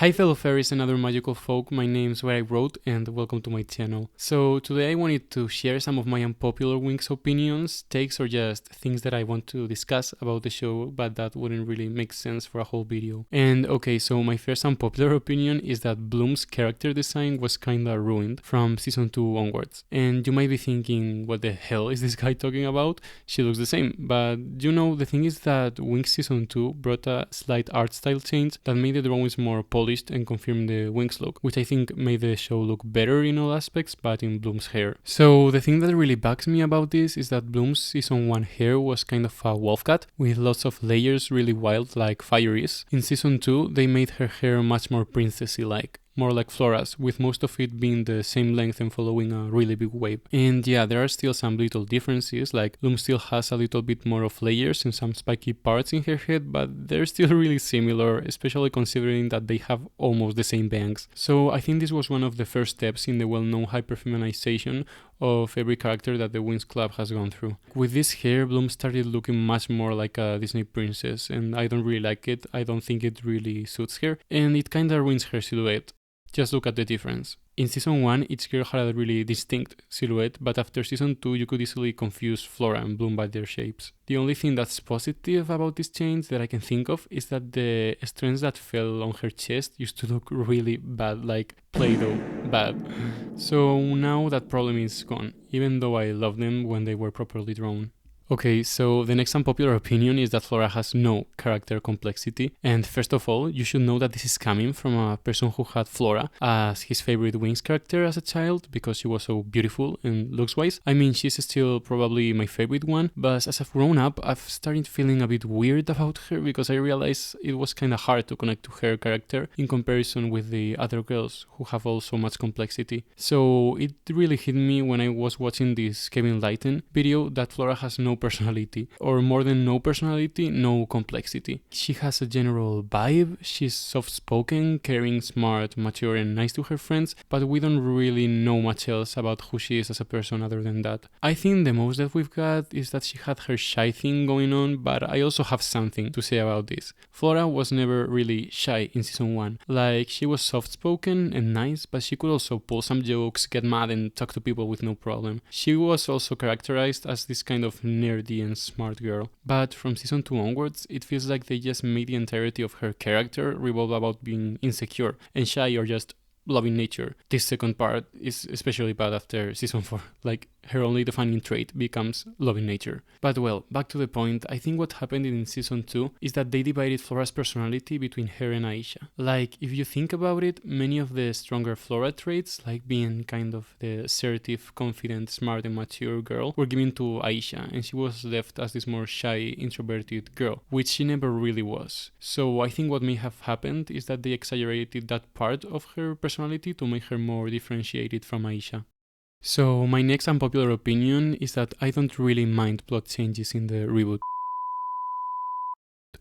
Hi fellow fairies and other magical folk, my name's Where I Wrote and welcome to my channel. So today I wanted to share some of my unpopular Winx opinions, takes or just things that I want to discuss about the show but that wouldn't really make sense for a whole video. And okay, so my first unpopular opinion is that Bloom's character design was kinda ruined from season 2 onwards. And you might be thinking, what the hell is this guy talking about? She looks the same, but you know, the thing is that Winx season 2 brought a slight art style change that made the drawings more polished and confirmed the Winx look, which I think made the show look better in all aspects, but in Bloom's hair. So the thing that really bugs me about this is that Bloom's season 1 hair was kind of a wolf cut, with lots of layers, really wild like Fire is. In season 2 they made her hair much more princessy-like, more like Flora's, with most of it being the same length and following a really big wave. And yeah, there are still some little differences, like Bloom still has a little bit more of layers and some spiky parts in her head, but they're still really similar, especially considering that they have almost the same bangs. So I think this was one of the first steps in the well-known hyperfeminization of every character that the Winx Club has gone through. With this hair, Bloom started looking much more like a Disney princess, and I don't really like it. I don't think it really suits her, and it kinda ruins her silhouette. Just look at the difference. In season 1, each girl had a really distinct silhouette, but after season 2 you could easily confuse Flora and Bloom by their shapes. The only thing that's positive about this change that I can think of is that the strands that fell on her chest used to look really bad, like Play-Doh bad. So now that problem is gone, even though I loved them when they were properly drawn. Okay, so the next unpopular opinion is that Flora has no character complexity, and first of all, you should know that this is coming from a person who had Flora as his favorite Winx character as a child because she was so beautiful and looks-wise. I mean, she's still probably my favorite one, but as I've grown up, I've started feeling a bit weird about her because I realized it was kinda hard to connect to her character in comparison with the other girls who have also much complexity. So it really hit me when I was watching this Kevin Lighten video that Flora has no personality, or more than no personality, no complexity. She has a general vibe, she's soft-spoken, caring, smart, mature and nice to her friends, but we don't really know much else about who she is as a person other than that. I think the most that we've got is that she had her shy thing going on, but I also have something to say about this. Flora was never really shy in season 1. Like, she was soft-spoken and nice, but she could also pull some jokes, get mad and talk to people with no problem. She was also characterized as this kind of nerdy and smart girl, but from season 2 onwards it feels like they just made the entirety of her character revolve about being insecure and shy or just loving nature. This second part is especially bad after season 4, like her only defining trait becomes loving nature. But well, back to the point, I think what happened in season 2 is that they divided Flora's personality between her and Aisha. Like, if you think about it, many of the stronger Flora traits, like being kind of the assertive, confident, smart and mature girl, were given to Aisha, and she was left as this more shy, introverted girl, which she never really was. So I think what may have happened is that they exaggerated that part of her personality to make her more differentiated from Aisha. So my next unpopular opinion is that I don't really mind plot changes in the reboot.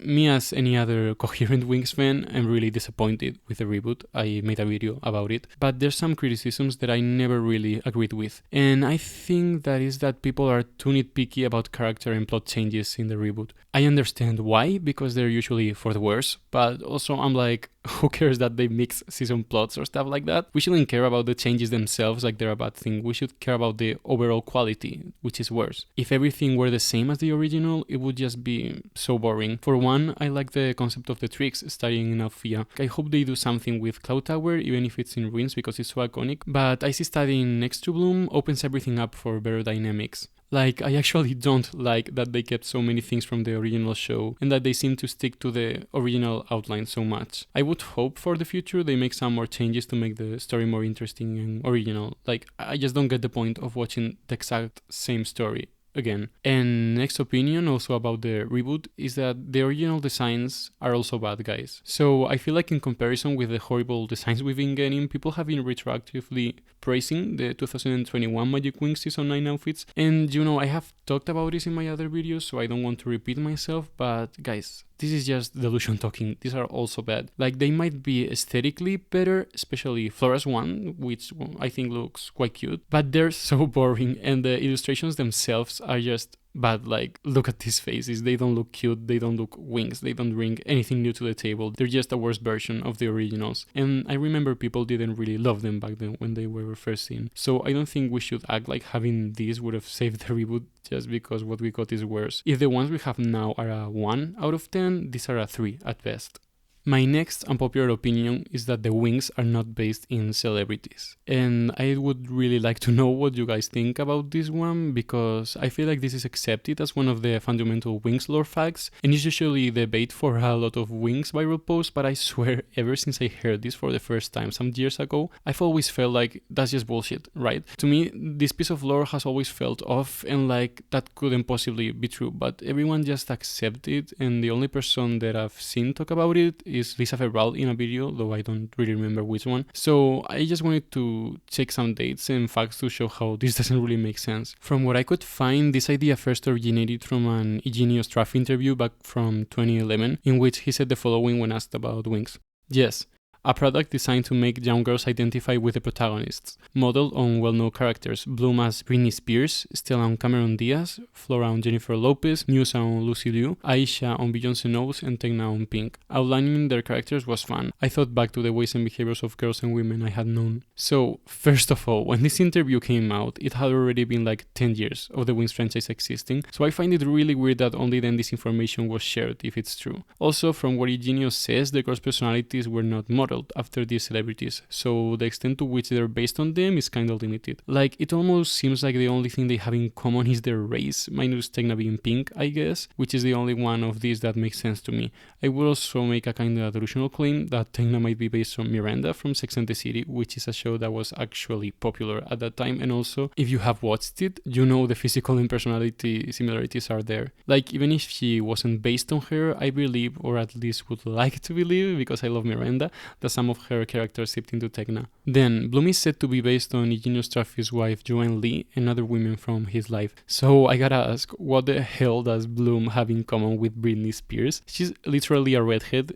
Me, as any other coherent Winx fan, I'm really disappointed with the reboot. I made a video about it, but there's some criticisms that I never really agreed with, and I think that is that people are too nitpicky about character and plot changes in the reboot. I understand why, because they're usually for the worse, but also I'm like, who cares that they mix season plots or stuff like that? We shouldn't care about the changes themselves like they're a bad thing. We should care about the overall quality, which is worse. If everything were the same as the original, it would just be so boring. For one, I like the concept of the TRIX starting in Alfia. I hope they do something with Cloud Tower, even if it's in ruins because it's so iconic, but I see studying next to Bloom opens everything up for better dynamics. Like, I actually don't like that they kept so many things from the original show and that they seem to stick to the original outline so much. I would hope for the future they make some more changes to make the story more interesting and original. Like, I just don't get the point of watching the exact same story again. And next opinion also about the reboot is that the original designs are also bad, guys. So I feel like in comparison with the horrible designs we've been getting, people have been retroactively praising the 2021 Magic Winx Season 9 outfits, and you know, I have talked about this in my other videos, so I don't want to repeat myself, but guys, this is just delusion talking. These are also bad. Like, they might be aesthetically better, especially Flora's one, which I think looks quite cute, but they're so boring and the illustrations themselves are just But like, look at these faces. They don't look cute, they don't look Winx, they don't bring anything new to the table. They're just a worse version of the originals. And I remember people didn't really love them back then when they were first seen. So I don't think we should act like having these would have saved the reboot just because what we got is worse. If the ones we have now are a 1 out of 10, these are a 3 at best. My next unpopular opinion is that the Winx are not based in celebrities. And I would really like to know what you guys think about this one, because I feel like this is accepted as one of the fundamental Winx lore facts, and is usually the bait for a lot of Winx viral posts, but I swear ever since I heard this for the first time some years ago, I've always felt like that's just bullshit, right? To me, this piece of lore has always felt off and like that couldn't possibly be true, but everyone just accepts it, and the only person that I've seen talk about it is Lisa Febral in a video, though I don't really remember which one. So I just wanted to check some dates and facts to show how this doesn't really make sense. From what I could find, this idea first originated from an Eugenio STRAFFI interview back from 2011, in which he said the following when asked about Winx. Yes, a product designed to make young girls identify with the protagonists, modeled on well-known characters, Bloom as Britney Spears, Stella on Cameron Diaz, Flora on Jennifer Lopez, Musa on Lucy Liu, Aisha on Beyoncé Knowles, and Tecna on Pink. Outlining their characters was fun. I thought back to the ways and behaviors of girls and women I had known. So, first of all, when this interview came out, it had already been like 10 years of the Winx franchise existing, so I find it really weird that only then this information was shared, if it's true. Also, from what Eugenio says, the girls' personalities were not modeled after these celebrities, so the extent to which they're based on them is kinda limited. Like, it almost seems like the only thing they have in common is their race, minus Tecna being pink, I guess, which is the only one of these that makes sense to me. I would also make a kinda delusional claim that Tecna might be based on Miranda from Sex and the City, which is a show that was actually popular at that time, and also, if you have watched it, you know the physical and personality similarities are there. Like, even if she wasn't based on her, I believe, or at least would like to believe, because I love Miranda, that some of her characters sipped into Tecna. Then, Bloom is said to be based on Eugenio STRAFFI's wife Joanne Lee and other women from his life. So I gotta ask, what the hell does Bloom have in common with Britney Spears? She's literally a redhead.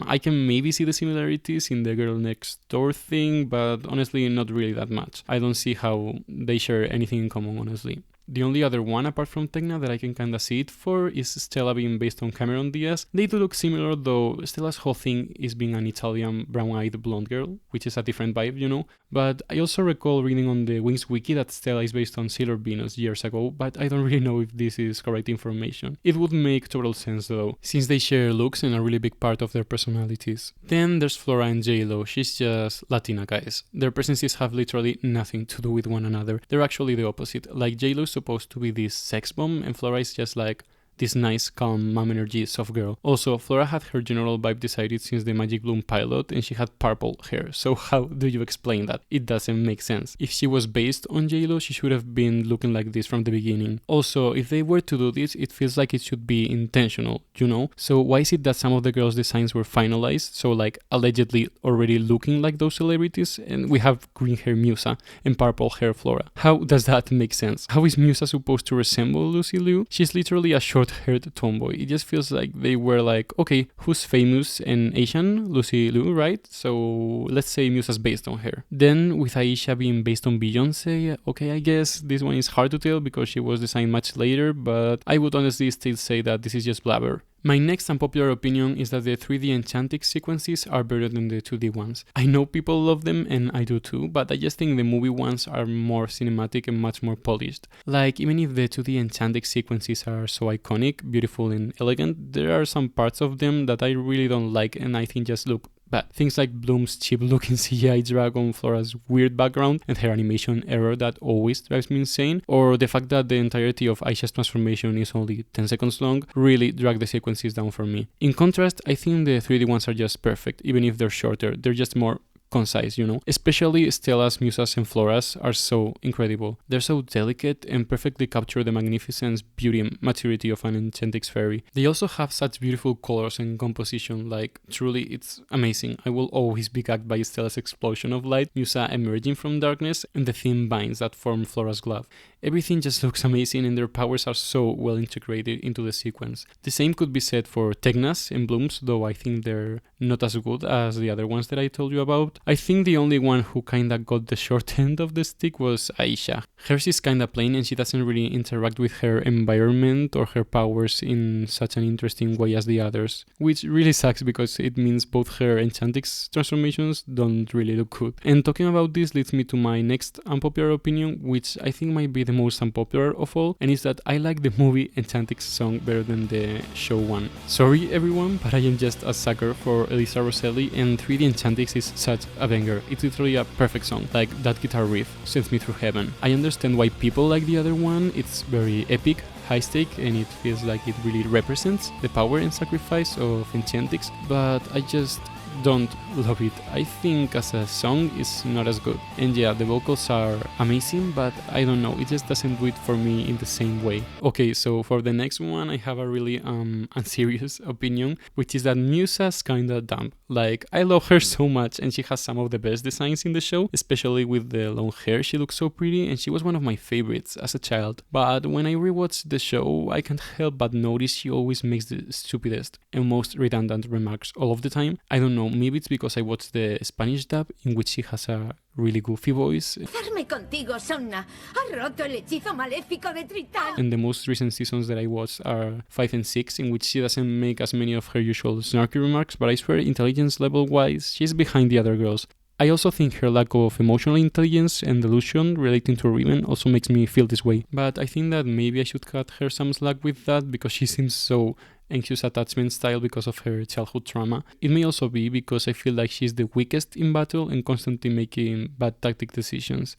I can maybe see the similarities in the girl next door thing, but honestly not really that much. I don't see how they share anything in common, honestly. The only other one apart from Tecna that I can kinda see it for is Stella being based on Cameron Diaz. They do look similar, though Stella's whole thing is being an Italian brown-eyed blonde girl, which is a different vibe, you know. But I also recall reading on the Winx wiki that Stella is based on Sailor Venus years ago, but I don't really know if this is correct information. It would make total sense though, since they share looks and a really big part of their personalities. Then there's Flora and J-Lo. She's just Latina, guys. Their presences have literally nothing to do with one another. They're actually the opposite. Like, J-Lo supposed to be this sex bomb, and Flora is just like this nice, calm, mom energy, soft girl. Also, Flora had her general vibe decided since the Magic Bloom pilot, and she had purple hair, so how do you explain that? It doesn't make sense. If she was based on J-Lo, she should have been looking like this from the beginning. Also, if they were to do this, it feels like it should be intentional, you know? So why is it that some of the girls' designs were finalized, so like allegedly already looking like those celebrities, and we have green hair Musa and purple hair Flora? How does that make sense? How is Musa supposed to resemble Lucy Liu? She's literally a short-haired tomboy. It just feels like they were like, okay, who's famous and Asian? Lucy Liu, right? So let's say Musa's based on her. Then with Aisha being based on Beyoncé, okay, I guess this one is hard to tell because she was designed much later, but I would honestly still say that this is just blabber. My next unpopular opinion is that the 3D Enchantix sequences are better than the 2D ones. I know people love them, and I do too, but I just think the movie ones are more cinematic and much more polished. Like, even if the 2D Enchantix sequences are so iconic, beautiful and elegant, there are some parts of them that I really don't like and I think just look bad. Things like Bloom's cheap-looking CGI dragon, Flora's weird background, and her animation error that always drives me insane, or the fact that the entirety of Aisha's transformation is only 10 seconds long, really drag the sequences down for me. In contrast, I think the 3D ones are just perfect, even if they're shorter. They're just more concise, you know? Especially Stella's, Musa's, and Flora's are so incredible. They're so delicate and perfectly capture the magnificence, beauty, and maturity of an Enchantix fairy. They also have such beautiful colors and composition, like, truly it's amazing. I will always be gagged by Stella's explosion of light, Musa emerging from darkness, and the thin vines that form Flora's glove. Everything just looks amazing and their powers are so well integrated into the sequence. The same could be said for Tegna's and Bloom's, though I think they're not as good as the other ones that I told you about. I think the only one who kinda got the short end of the stick was Aisha. Hers is kinda plain and she doesn't really interact with her environment or her powers in such an interesting way as the others, which really sucks because it means both her Enchantix transformations don't really look good. And talking about this leads me to my next unpopular opinion, which I think might be the most unpopular of all, and is that I like the movie Enchantix song better than the show one. Sorry everyone, but I am just a sucker for Elisa Rosselli, and 3D Enchantix is such a banger. It's literally a perfect song, like that guitar riff sends me through heaven. I understand why people like the other one, it's very epic, high stake, and it feels like it really represents the power and sacrifice of Enchantix, but I just don't love it. I think as a song it's not as good. And yeah, the vocals are amazing, but I don't know, it just doesn't do it for me in the same way. Okay, so for the next one I have a really unserious opinion, which is that Musa's kinda dumb. Like, I love her so much and she has some of the best designs in the show, especially with the long hair. She looks so pretty and she was one of my favorites as a child. But when I rewatch the show, I can't help but notice she always makes the stupidest and most redundant remarks all of the time. I don't know, maybe it's because I watched the Spanish dub, in which she has a really goofy voice. Contigo, Sonna. Ha roto el hechizo maléfico de Tritán. And the most recent seasons that I watched are 5 and 6, in which she doesn't make as many of her usual snarky remarks, but I swear intelligence level wise, she's behind the other girls. I also think her lack of emotional intelligence and delusion relating to Riven also makes me feel this way. But I think that maybe I should cut her some slack with that because she seems so anxious attachment style because of her childhood trauma. It may also be because I feel like she's the weakest in battle and constantly making bad tactic decisions.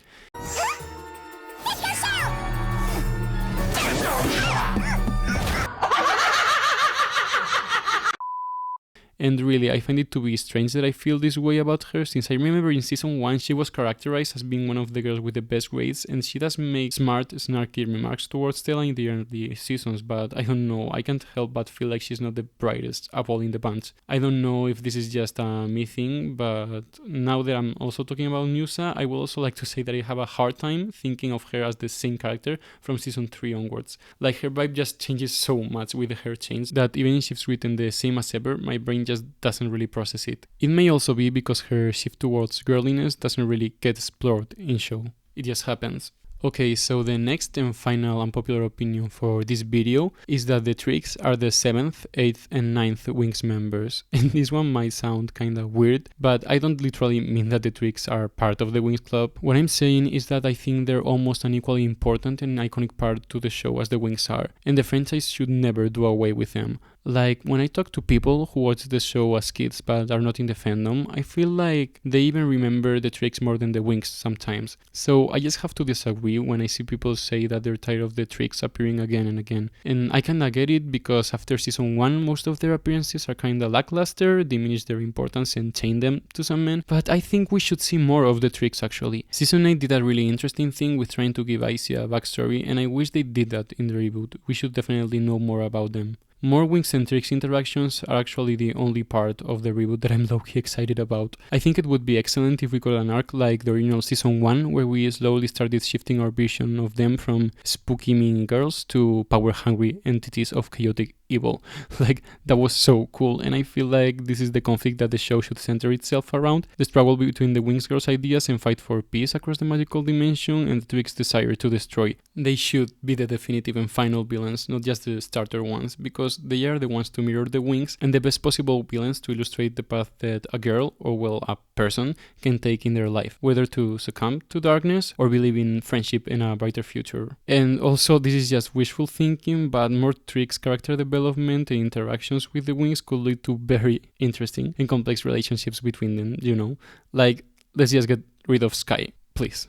And really, I find it to be strange that I feel this way about her, since I remember in season 1 she was characterized as being one of the girls with the best grades, and she does make smart, snarky remarks towards Stella in the early seasons, but I don't know, I can't help but feel like she's not the brightest apple in the bunch. I don't know if this is just a me thing, but now that I'm also talking about Musa, I would also like to say that I have a hard time thinking of her as the same character from season 3 onwards. Like, her vibe just changes so much with the hair change that even if she's written the same as ever, my brain just doesn't really process it. It may also be because her shift towards girliness doesn't really get explored in show. It just happens. Okay, so the next and final unpopular opinion for this video is that the TRIX are the 7th, 8th and 9th WINX members. And this one might sound kinda weird, but I don't literally mean that the TRIX are part of the WINX Club. What I'm saying is that I think they're almost an equally important and iconic part to the show as the WINX are, and the franchise should never do away with them. Like, when I talk to people who watch the show as kids but are not in the fandom, I feel like they even remember the TRIX more than the WINX sometimes. So I just have to disagree when I see people say that they're tired of the TRIX appearing again and again. And I kinda get it, because after season 1 most of their appearances are kinda lackluster, diminish their importance and chain them to some men, but I think we should see more of the TRIX actually. Season 8 did a really interesting thing with trying to give Icy a backstory, and I wish they did that in the reboot. We should definitely know more about them. More WINX and TRIX interactions are actually the only part of the reboot that I'm low-key excited about. I think it would be excellent if we got an arc like the original season 1, where we slowly started shifting our vision of them from spooky mean girls to power-hungry entities of chaotic evil. Like, that was so cool, and I feel like this is the conflict that the show should center itself around: the struggle between the WINX girls' ideas and fight for peace across the magical dimension, and the TRIX desire to destroy. They should be the definitive and final villains, not just the starter ones, because they are the ones to mirror the WINX and the best possible villains to illustrate the path that a girl, or well, a person, can take in their life, whether to succumb to darkness or believe in friendship and a brighter future. And also, this is just wishful thinking, but more TRIX character development and interactions with the WINX could lead to very interesting and complex relationships between them, you know? Like, let's just get rid of Sky, please.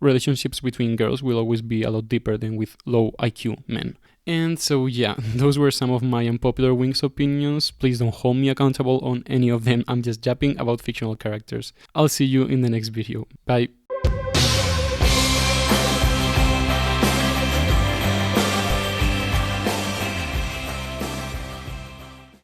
Relationships between girls will always be a lot deeper than with low IQ men. And so yeah, those were some of my unpopular WINX opinions. Please don't hold me accountable on any of them, I'm just yapping about fictional characters. I'll see you in the next video. Bye.